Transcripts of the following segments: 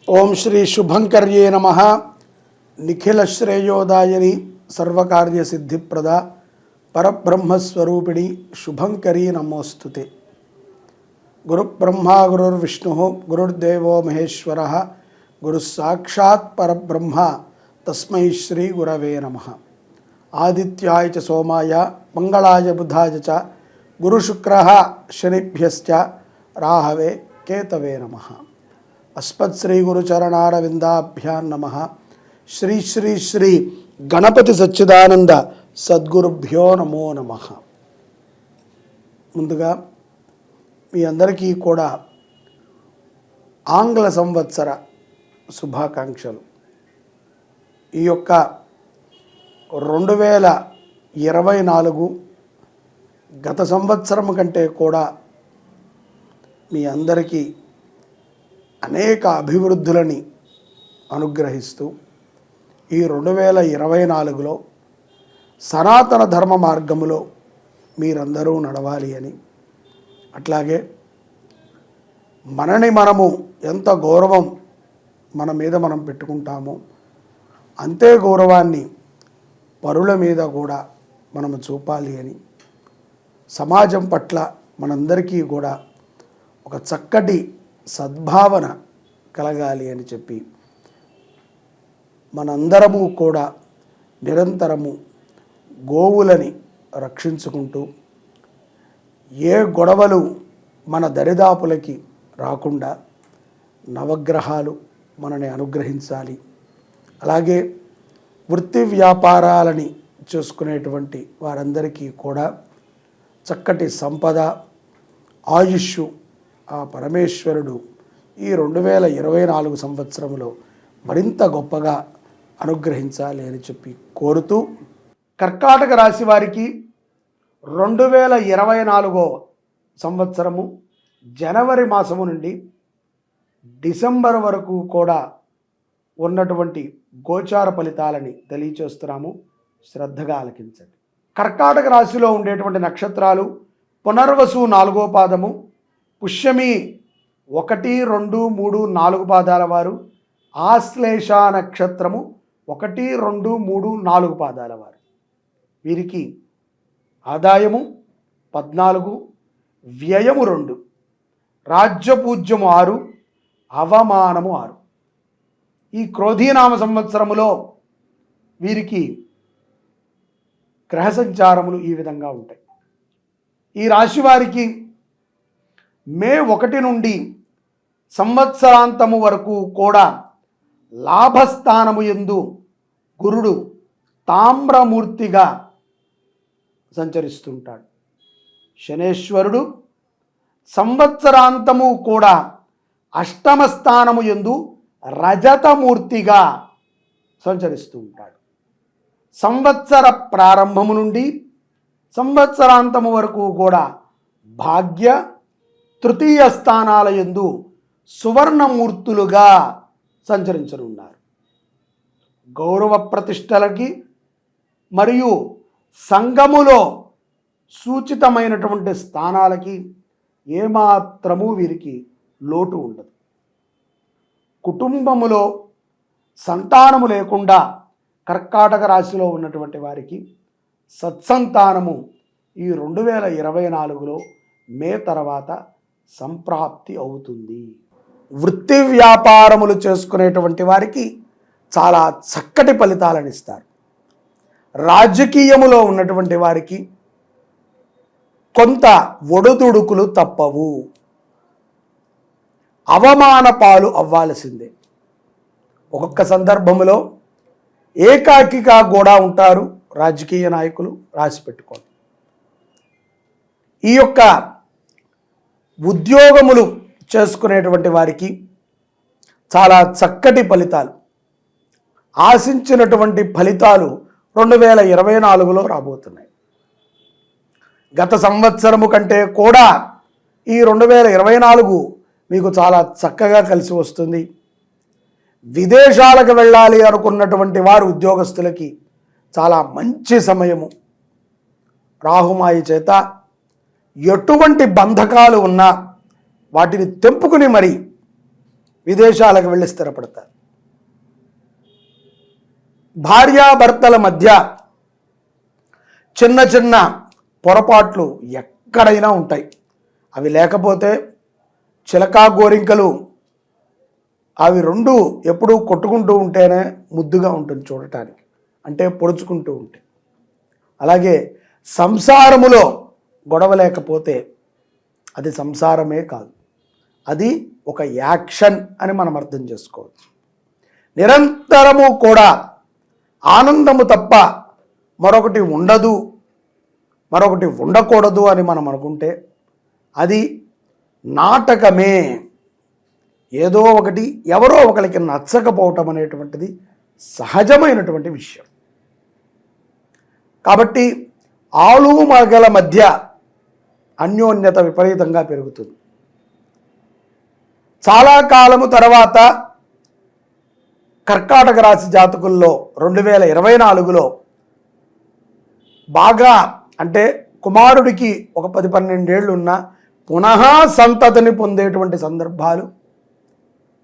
ఓం శ్రీ శుభంకర్యే నమః. నిఖిల శ్రేయోదాయని సర్వకార్య సిద్ధిప్రద పరబ్రహ్మస్వరూపిణి శుభంకరీ నమోస్తుతే. గురుబ్రహ్మా గురుర్విష్ణు గురుర్దేవో మహేశ్వర గురుస్సాక్షాత్ పరబ్రహ్మ తస్మై శ్రీ గురవే నమః. ఆదిత్యాయ చ సోమాయ మంగళాయ బుధాయ చ గురుశుక్రః శనిభ్యశ్చ రాహవే కేతవే నమః. అస్మత్ శ్రీ గురుచరణారవిందాభ్యాం నమః. శ్రీ శ్రీ శ్రీ గణపతి సచ్చిదానంద సద్గురుభ్యో నమో నమః. ముందుగా మీ అందరికీ కూడా ఆంగ్ల సంవత్సర శుభాకాంక్షలు. ఈ యొక్క 2024 గత సంవత్సరం కంటే కూడా మీ అందరికీ అనేక అభివృద్ధులని అనుగ్రహిస్తూ ఈ 2024లో సనాతన ధర్మ మార్గములో మీరందరూ నడవాలి అని, అట్లాగే మనని మనము ఎంత గౌరవం మన మీద మనం పెట్టుకుంటామో అంతే గౌరవాన్ని పరుల మీద కూడా మనము చూపాలి అని, సమాజం పట్ల మనందరికీ కూడా ఒక చక్కటి సద్భావన కలగాలి అని చెప్పి మనందరము కూడా నిరంతరము గోవులని రక్షించుకుంటూ ఏ గొడవలు మన దరిదాపులకి రాకుండా నవగ్రహాలు మనని అనుగ్రహించాలి. అలాగే వృత్తి వ్యాపారాలని చూసుకునేటువంటి వారందరికీ కూడా చక్కటి సంపద, ఆయుష్ ఆ పరమేశ్వరుడు ఈ 2024 సంవత్సరంలో మరింత గొప్పగా అనుగ్రహించాలి అని చెప్పి కోరుతూ, కర్కాటక రాశి వారికి 2024 సంవత్సరము జనవరి మాసము నుండి డిసెంబర్ వరకు కూడా ఉన్నటువంటి గోచార ఫలితాలని తెలియచేస్తున్నాము. శ్రద్ధగా ఆలకించండి. కర్కాటక రాశిలో ఉండేటువంటి నక్షత్రాలు పునర్వసు 4వ పాదము, పుష్యమి 1, 2, 3, 4 పాదాల వారు, ఆశ్లేష నక్షత్రము 1, 2, 3, 4 పాదాల వారు. వీరికి ఆదాయము 14, వ్యయము 2, రాజ్యపూజ్యము 6, అవమానము 6. ఈ క్రోధీనామ సంవత్సరములో వీరికి గ్రహ సంచారములు ఈ విధంగా ఉంటాయి. ఈ రాశి వారికి మే 1 నుండి సంవత్సరాంతము వరకు కూడా లాభస్థానము యందు గురుడు తామ్రమూర్తిగా సంచరిస్తుంటాడు. శనేశ్వరుడు సంవత్సరాంతము కూడా అష్టమ స్థానము యందు రజతమూర్తిగా సంచరిస్తూ ఉంటాడు. సంవత్సర ప్రారంభము నుండి సంవత్సరాంతము వరకు కూడా భాగ్య, తృతీయ స్థానాల యందు సువర్ణమూర్తులుగా సంచరించనున్నారు. గౌరవ ప్రతిష్టలకి మరియు సంఘములో సూచితమైనటువంటి స్థానాలకి ఏమాత్రము వీరికి లోటు ఉండదు. కుటుంబములో సంతానము లేకుండా కర్కాటక రాశిలో ఉన్నటువంటి వారికి సత్సంతానము ఈ 2024లో మే తర్వాత సంప్రాప్తి అవుతుంది. వృత్తి వ్యాపారములు చేసుకునేటువంటి వారికి చాలా చక్కటి ఫలితాలను ఇస్తారు. రాజకీయములో ఉన్నటువంటి వారికి కొంత ఒడుదుడుకులు తప్పవు. అవమాన పాలు అవ్వాల్సిందే. ఒక్కొక్క సందర్భంలో ఏకాకిగా కూడా ఉంటారు రాజకీయ నాయకులు. రాసి పెట్టుకోండి. ఈ యొక్క ఉద్యోగములు చేసుకునేటువంటి వారికి చాలా చక్కటి ఫలితాలు, ఆశించినటువంటి ఫలితాలు 2024లో రాబోతున్నాయి. గత సంవత్సరము కంటే కూడా ఈ 2024 మీకు చాలా చక్కగా కలిసి వస్తుంది. విదేశాలకు వెళ్ళాలి అనుకున్నటువంటి వారు ఉద్యోగస్తులకి చాలా మంచి సమయము. రాహుమాయి చేత ఎటువంటి బంధకాలు ఉన్నా వాటిని తెంపుకుని మరి విదేశాలకు వెళ్ళి స్థిరపడతారు. భార్యాభర్తల మధ్య చిన్న చిన్న పొరపాట్లు ఎక్కడైనా ఉంటాయి. అవి లేకపోతే చిలకా గోరింకలు అవి రెండు ఎప్పుడూ కొట్టుకుంటూ ఉంటేనే ముద్దుగా ఉంటుంది చూడటానికి, అంటే పొడుచుకుంటూ ఉంటే. అలాగే సంసారములో గొడవ లేకపోతే అది సంసారమే కాదు, అది ఒక యాక్షన్ అని మనం అర్థం చేసుకోవచ్చు. నిరంతరము కూడా ఆనందము తప్ప మరొకటి ఉండదు, మరొకటి ఉండకూడదు అని మనం అనుకుంటే అది నాటకమే. ఏదో ఒకటి ఎవరో ఒకరికి నచ్చకపోవటం అనేటువంటిది సహజమైనటువంటి విషయం. కాబట్టి ఆలు మగల మధ్య అన్యోన్యత విపరీతంగా పెరుగుతుంది. చాలా కాలము తర్వాత కర్కాటక రాశి జాతకుల్లో 2024లో బాగా, అంటే కుమారుడికి ఒక 10-12 ఏళ్ళు ఉన్న పునః సంతతిని పొందేటువంటి సందర్భాలు,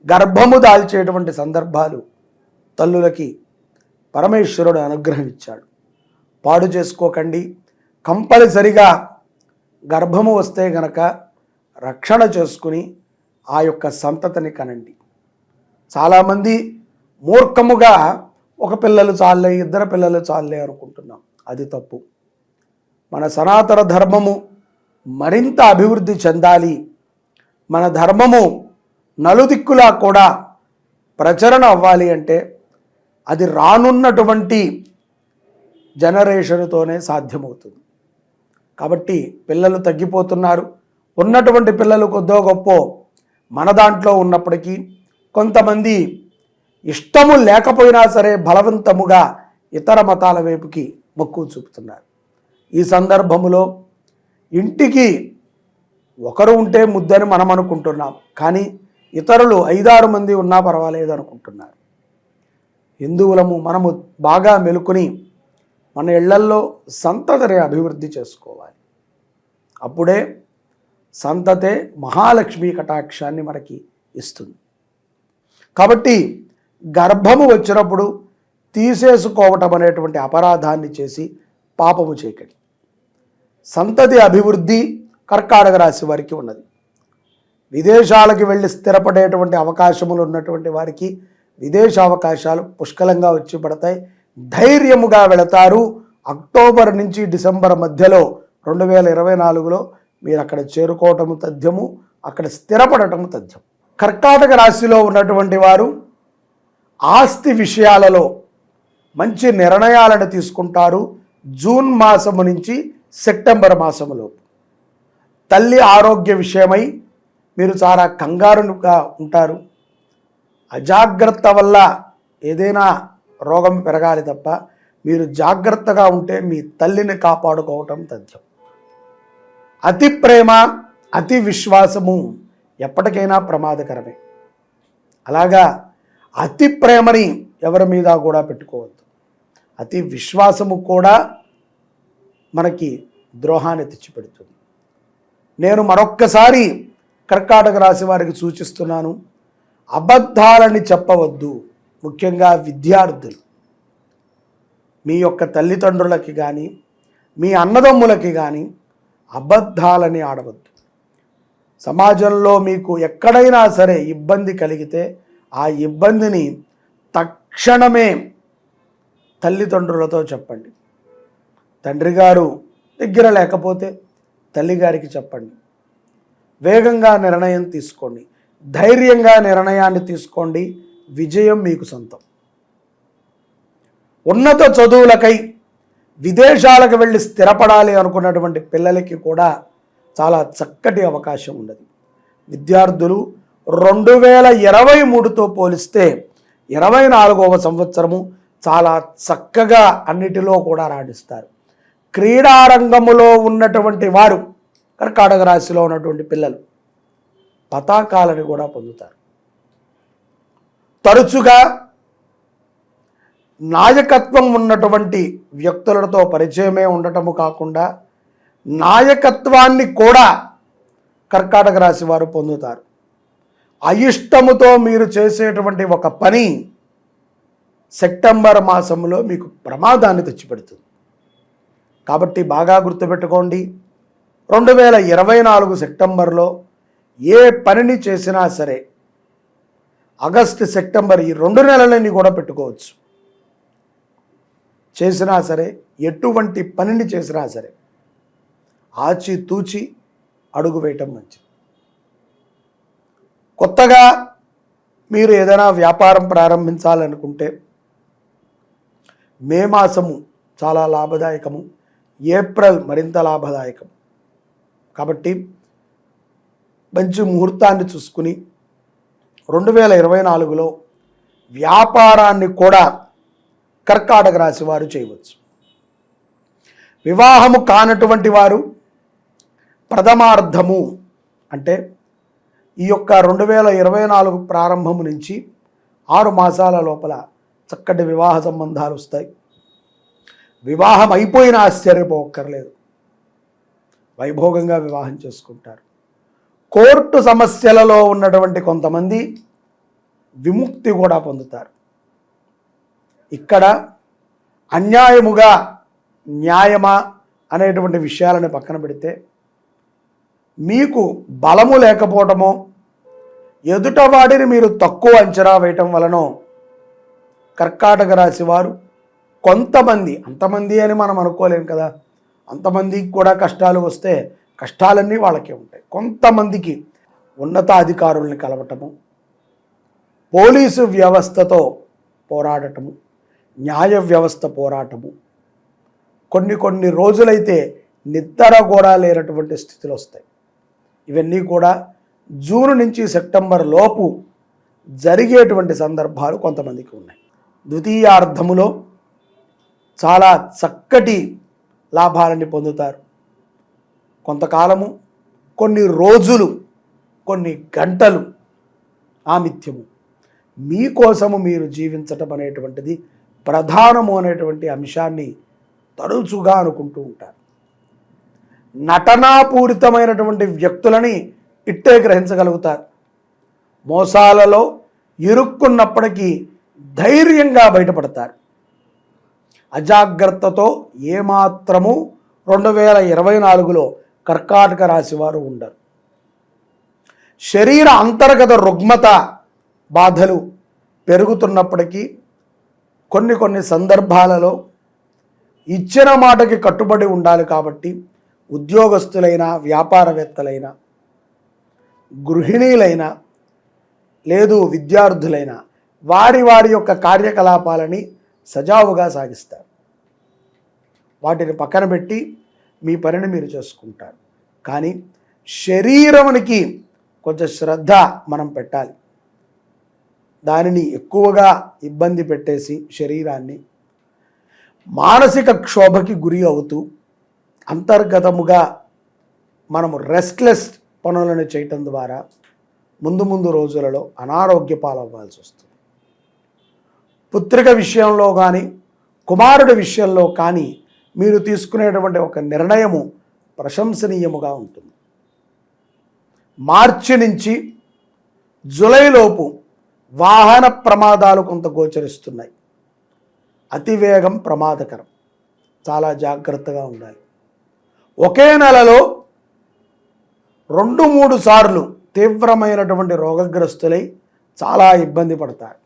గర్భము దాల్చేటువంటి సందర్భాలు తల్లులకి పరమేశ్వరుడు అనుగ్రహం ఇచ్చాడు. పాడు చేసుకోకండి. కంపల్సరిగా గర్భము వస్తే గనక రక్షణ చేసుకుని ఆ యొక్క సంతతిని కనండి. చాలామంది మూర్ఖముగా ఒక పిల్లలు చాలే, 2 పిల్లలు చాలే అనుకుంటున్నాం. అది తప్పు. మన సనాతన ధర్మము మరింత అభివృద్ధి చెందాలి, మన ధర్మము నలుదిక్కులా కూడా ప్రచరణ అవ్వాలి అంటే అది రానున్నటువంటి జనరేషన్తోనే సాధ్యమవుతుంది. కాబట్టి పిల్లలు తగ్గిపోతున్నారు. ఉన్నటువంటి పిల్లలు కొద్దో గొప్ప మన దాంట్లో ఉన్నప్పటికీ కొంతమంది ఇష్టము లేకపోయినా సరే బలవంతముగా ఇతర మతాల వైపుకి మక్కువ చూపుతున్నారు. ఈ సందర్భములో ఇంటికి ఒకరు ఉంటే ముద్దని మనం అనుకుంటున్నాం, కానీ ఇతరులు 5-6 మంది ఉన్నా పర్వాలేదు అనుకుంటున్నారు. హిందువులము మనము బాగా మెలుకుని మన ఇళ్లల్లో సంతతిని అభివృద్ధి చేసుకోవాలి. అప్పుడే సంతతే మహాలక్ష్మి కటాక్షాన్ని మనకి ఇస్తుంది. కాబట్టి గర్భము వచ్చినప్పుడు తీసేసుకోవటం అనేటువంటి అపరాధాన్ని చేసి పాపము చేయకండి. సంతతి అభివృద్ధి కర్కాటక రాశి వారికి ఉన్నది. విదేశాలకు వెళ్ళి స్థిరపడేటువంటి అవకాశములు ఉన్నటువంటి వారికి విదేశ అవకాశాలు పుష్కలంగా వచ్చి పడతాయి. ధైర్యముగా వెళతారు. అక్టోబర్ నుంచి డిసెంబర్ మధ్యలో 2024లో మీరు అక్కడ చేరుకోవటము తథ్యము, అక్కడ స్థిరపడటము తథ్యం. కర్కాటక రాశిలో ఉన్నటువంటి వారు ఆస్తి విషయాలలో మంచి నిర్ణయాలను తీసుకుంటారు. జూన్ మాసము నుంచి సెప్టెంబర్ మాసములో తల్లి ఆరోగ్య విషయమై మీరు చాలా కంగారుగా ఉంటారు. అజాగ్రత్త వల్ల ఏదైనా రోగం పెరగాలి తప్ప మీరు జాగ్రత్తగా ఉంటే మీ తల్లిని కాపాడుకోవటం తథ్యం. అతి ప్రేమ, అతి విశ్వాసము ఎప్పటికైనా ప్రమాదకరమే. అలాగా అతి ప్రేమని ఎవరి మీద కూడా పెట్టుకోవద్దు. అతి విశ్వాసము కూడా మనకి ద్రోహాన్ని తెచ్చిపెడుతుంది. నేను మరొక్కసారి కర్కాటక రాశి వారికి సూచిస్తున్నాను, అబద్ధాలని చెప్పవద్దు. ముఖ్యంగా విద్యార్థులు మీ యొక్క తల్లిదండ్రులకి కానీ మీ అన్నదమ్ములకి కానీ అబద్ధాలని ఆడవద్దు. సమాజంలో మీకు ఎక్కడైనా సరే ఇబ్బంది కలిగితే ఆ ఇబ్బందిని తక్షణమే తల్లిదండ్రులతో చెప్పండి. తండ్రి గారు దగ్గర లేకపోతే తల్లిగారికి చెప్పండి. వేగంగా నిర్ణయం తీసుకోండి, ధైర్యంగా నిర్ణయాన్ని తీసుకోండి. విజయం మీకు సొంతం. ఉన్నత చదువులకై విదేశాలకు వెళ్ళి స్థిరపడాలి అనుకున్నటువంటి పిల్లలకి కూడా చాలా చక్కటి అవకాశం ఉన్నది. విద్యార్థులు 2023తో పోలిస్తే 24వ సంవత్సరము చాలా చక్కగా అన్నిటిలో కూడా రాణిస్తారు. క్రీడారంగములో ఉన్నటువంటి వారు, కర్కాటక రాశిలో ఉన్నటువంటి పిల్లలు పతాకాలను కూడా పొందుతారు. తరచుగా నాయకత్వం ఉన్నటువంటి వ్యక్తులతో పరిచయమే ఉండటము కాకుండా నాయకత్వాన్ని కూడా కర్కాటక రాశి వారు పొందుతారు. అయిష్టముతో మీరు చేసేటువంటి ఒక పని సెప్టెంబర్ మాసంలో మీకు ప్రమాదాన్ని తెచ్చిపెడుతుంది. కాబట్టి బాగా గుర్తుపెట్టుకోండి, 2024 సెప్టెంబర్లో ఏ పనిని చేసినా సరే, ఆగస్టు సెప్టెంబర్ ఈ 2 నెలలని కూడా పెట్టుకోవచ్చు, చేసినా సరే ఎటువంటి పనిని చేసినా సరే ఆచితూచి అడుగు వేయటం మంచిది. కొత్తగా మీరు ఏదైనా వ్యాపారం ప్రారంభించాలనుకుంటే మే మాసము చాలా లాభదాయకము, ఏప్రిల్ మరింత లాభదాయకం. కాబట్టి మంచి ముహూర్తాన్ని చూసుకుని 2024లో వ్యాపారాన్ని కూడా కర్కాటక రాశి వారు చేయవచ్చు. వివాహము కానటువంటి వారు ప్రథమార్థము అంటే ఈ యొక్క 2024 ప్రారంభము నుంచి 6 మాసాల లోపల చక్కటి వివాహ సంబంధాలు వస్తాయి. వివాహం అయిపోయిన ఆశ్చర్యపోక్కర్లేదు, వైభోగంగా వివాహం చేసుకుంటారు. కోర్టు సమస్యలలో ఉన్నటువంటి కొంతమంది విముక్తి కూడా పొందుతారు. ఇక్కడ అన్యాయముగా న్యాయమా అనేటువంటి విషయాలను పక్కన పెడితే, మీకు బలము లేకపోవటమో ఎదుటవాడిని మీరు తక్కువ అంచనా వేయటం వలనో కర్కాటక రాశి వారు కొంతమంది, అంతమంది అని మనం అనుకోలేం కదా, అంతమందికి కూడా కష్టాలు వస్తే కష్టాలన్నీ వాళ్ళకే ఉంటాయి. కొంతమందికి ఉన్నతాధికారుల్ని కలవటము, పోలీసు వ్యవస్థతో పోరాడటము, న్యాయ వ్యవస్థ పోరాటము, కొన్ని రోజులైతే నిద్ర కూడా లేనటువంటి స్థితులు వస్తాయి. ఇవన్నీ కూడా జూన్ నుంచి సెప్టెంబర్ లోపు జరిగేటువంటి సందర్భాలు కొంతమందికి ఉన్నాయి. ద్వితీయార్థములో చాలా చక్కటి లాభాలని పొందుతారు. కొంతకాలము, కొన్ని రోజులు, కొన్ని గంటలు ఆమిత్యము మీకోసము మీరు జీవించటం అనేటువంటిది ప్రధానము అనేటువంటి అంశాన్ని తరచుగా అనుకుంటూ ఉంటారు. నటనాపూరితమైనటువంటి వ్యక్తులని ఇట్టే గ్రహించగలుగుతారు. మోసాలలో ఇరుక్కున్నప్పటికీ ధైర్యంగా బయటపడతారు. అజాగ్రత్తతో ఏమాత్రము 2024లో కర్కాటక రాశి వారు ఉండరు. శరీర అంతర్గత రుగ్మత బాధలు పెరుగుతున్నప్పటికీ కొన్ని సందర్భాలలో ఇచ్చిన మాటకి కట్టుబడి ఉండాలి. కాబట్టి ఉద్యోగస్తులైనా, వ్యాపారవేత్తలైనా, గృహిణీలైనా, లేదు విద్యార్థులైనా వారి యొక్క కార్యకలాపాలని సజావుగా సాగిస్తారు. వాటిని పక్కన పెట్టి మీ పనిని మీరు చేసుకుంటారు. కానీ శరీరానికి కొంచెం శ్రద్ధ మనం పెట్టాలి. దానిని ఎక్కువగా ఇబ్బంది పెట్టేసి శరీరాన్ని మానసిక క్షోభకి గురి అవుతూ అంతర్గతముగా మనము రెస్ట్లెస్ పనులను చేయటం ద్వారా ముందు రోజులలో అనారోగ్య పాలవ్వాల్సి వస్తుంది. పుత్రిక విషయంలో కానీ, కుమారుడి విషయంలో కానీ మీరు తీసుకునేటువంటి ఒక నిర్ణయము ప్రశంసనీయముగా ఉంటుంది. మార్చి నుంచి జూలైలోపు వాహన ప్రమాదాలు కొంత గోచరిస్తున్నాయి. అతివేగం ప్రమాదకరం, చాలా జాగ్రత్తగా ఉండాలి. ఒకే నెలలో 2-3 సార్లు తీవ్రమైనటువంటి రోగగ్రస్తులై చాలా ఇబ్బంది పడతారు.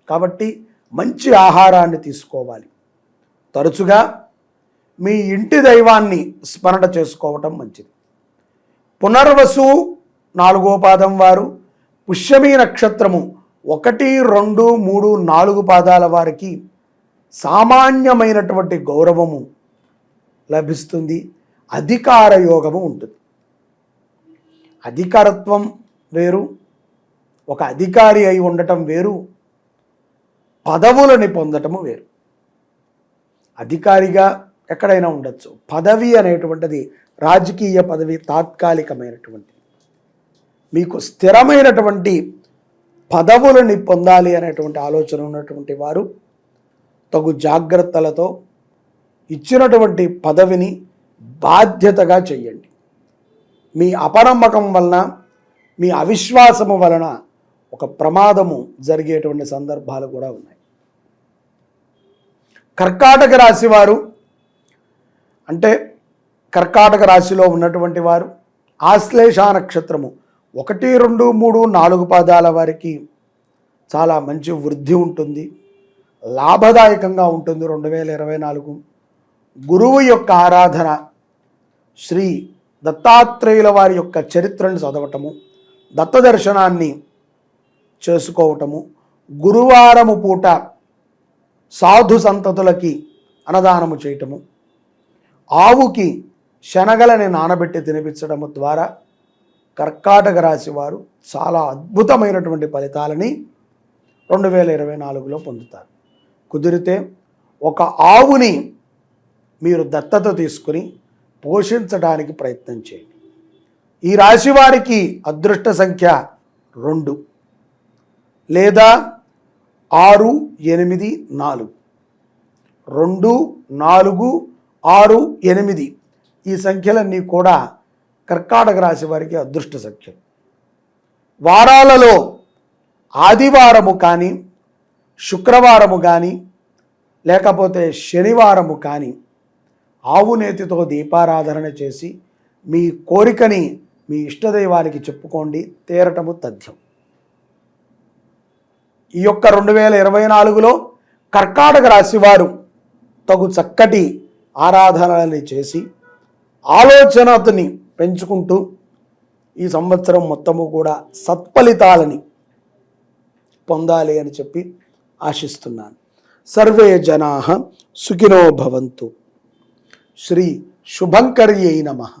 కాబట్టి మంచి ఆహారాన్ని తీసుకోవాలి. తరచుగా మీ ఇంటి దైవాన్ని స్మరణ చేసుకోవటం మంచిది. పునర్వసు 4వ పాదం వారు, పుష్యమీ నక్షత్రము 1, 2, 3, 4 పాదాల వారికి సామాన్యమైనటువంటి గౌరవము లభిస్తుంది. అధికార యోగము ఉంటుంది. అధికారత్వం వేరు, ఒక అధికారి అయి ఉండటం వేరు, పదవులని పొందటము వేరు. అధికారిగా ఎక్కడైనా ఉండొచ్చు, పదవి అనేటువంటిది రాజకీయ పదవి తాత్కాలికమైనటువంటి, మీకు స్థిరమైనటువంటి పదవులని పొందాలి అనేటువంటి ఆలోచన ఉన్నటువంటి వారు తగు జాగ్రత్తలతో ఇచ్చినటువంటి పదవిని బాధ్యతగా చెయ్యండి. మీ అపనమ్మకం వలన మీ అవిశ్వాసము వలన ఒక ప్రమాదము జరిగేటువంటి సందర్భాలు కూడా ఉన్నాయి. కర్కాటక రాశి వారు అంటే కర్కాటక రాశిలో ఉన్నటువంటి వారు ఆశ్లేష నక్షత్రము 1, 2, 3, 4 పాదాల వారికి చాలా మంచి వృద్ధి ఉంటుంది, లాభదాయకంగా ఉంటుంది. 2024 గురువు యొక్క ఆరాధన, శ్రీ దత్తాత్రేయుల వారి యొక్క చరిత్రను చదవటము, దత్త దర్శనాన్ని చేసుకోవటము, గురువారము పూట సాధు సంతతులకి అన్నదానము చేయటము, ఆవుకి శనగలని నానబెట్టి తినిపించడము ద్వారా కర్కాటక రాశి వారు చాలా అద్భుతమైనటువంటి ఫలితాలని 2024లో పొందుతారు. కుదిరితే ఒక ఆవుని మీరు దత్తత తీసుకుని పోషించడానికి ప్రయత్నం చేయండి. ఈ రాశి వారికి అదృష్ట సంఖ్య 2 లేదా 6, 8, 4. 2, 4, 6, 8 ఈ సంఖ్యలన్నీ కూడా కర్కాటక రాశి వారికి అదృష్ట సంఖ్యలు. వారాలలో ఆదివారము కానీ, శుక్రవారము కానీ, లేకపోతే శనివారము కానీ ఆవు నేతితో దీపారాధన చేసి మీ కోరికని మీ ఇష్టదైవానికి చెప్పుకోండి, తీరటము తథ్యం. ఈ యొక్క 2024లో కర్కాటక రాశి వారు తగు చక్కటి ఆరాధనలని చేసి ఆలోచనని పెంచుకుంటూ ఈ సంవత్సరం మొత్తము కూడా సత్ఫలితాలని పొందాలి అని చెప్పి ఆశిస్తున్నాను. సర్వే జనాః సుఖినో భవంతు. శ్రీ శుభంకర్యై నమః.